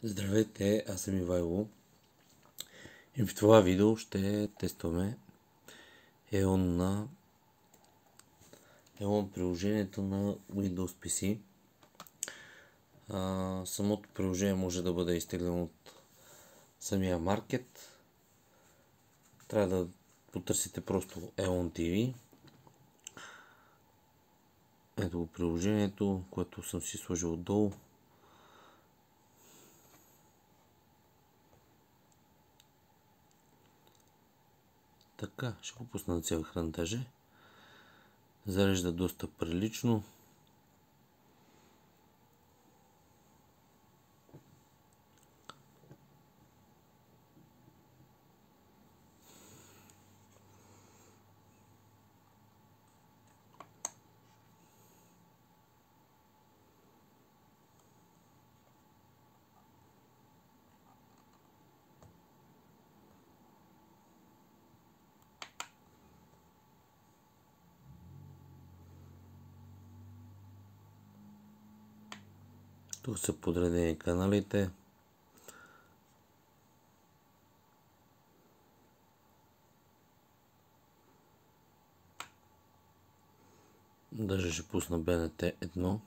Здравейте, аз съм Ивайло и в това видео ще тестваме EON приложението на Windows PC. Самото приложение може да бъде изтеглено от самия маркет. Трябва да потърсите просто EON TV. Ето го приложението, което съм си сложил отдолу. Така, ще го пусна на цял екран даже. Зарежда доста прилично. Тук са подредени каналите. Даже ще пусна БНТ 1.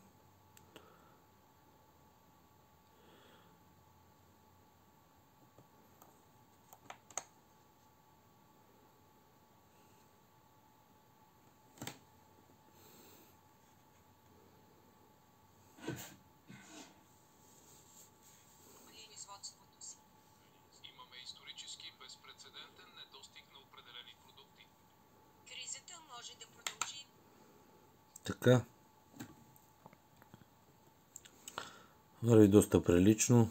Имаме исторически безпрецедентен недостиг на определени продукти. Кризата може да продължи. Така. Върви доста прилично.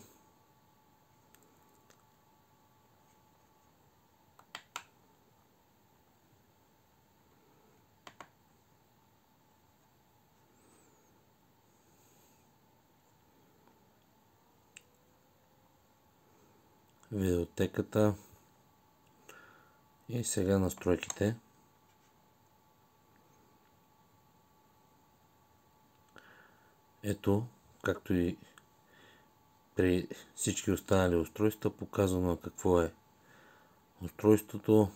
Видеотеката. И сега настройките. Ето, както и при всички останали устройства, показано какво е устройството.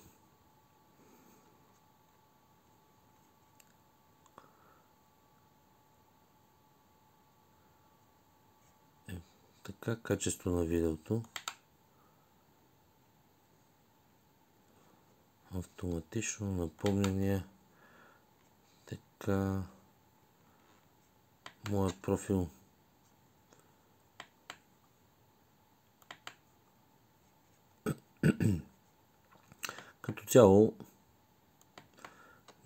Така, качество на видеото. Автоматично напомняния. Така. Моят профил. Като цяло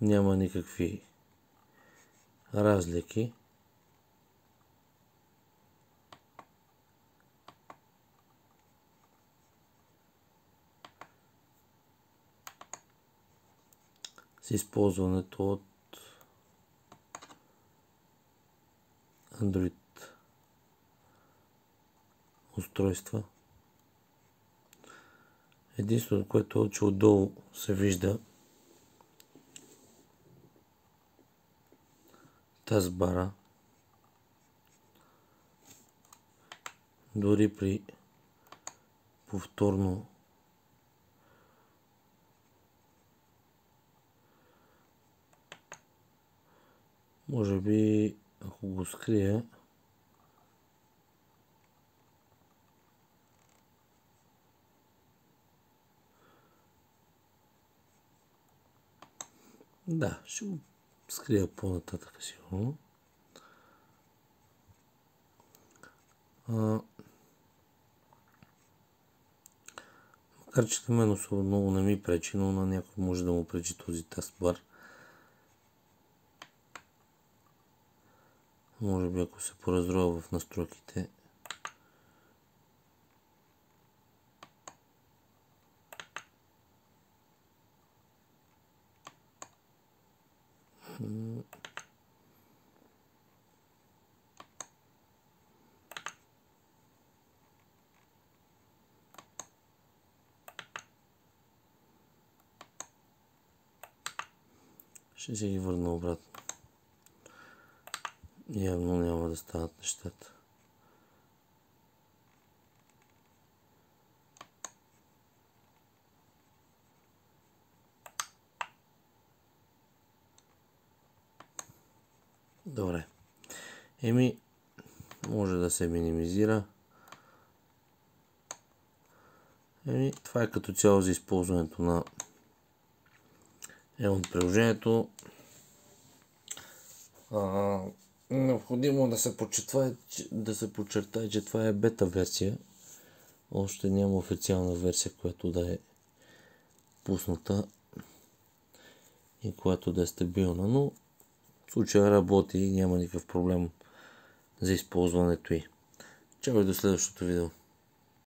няма никакви разлики. С използването от Android устройства. Единственото, което е, че отдолу се вижда тазбара. Дори при повторно може би, ако го скрия, да, ще го скрия по-нататък сигурно. Макар че на мен особено не ми пречи, но на някой може да му пречи този таскбар. Може би ако се поразроя в настройките. Ще си ги върна обратно. Явно няма да стават нещата. Добре. Може да се минимизира. Това е като цяло за използването на приложението. Необходимо да се подчертае, че това е бета версия. Още няма официална версия, която да е пусната и която да е стабилна, но в случая работи и няма никакъв проблем за използването й. Чао и до следващото видео.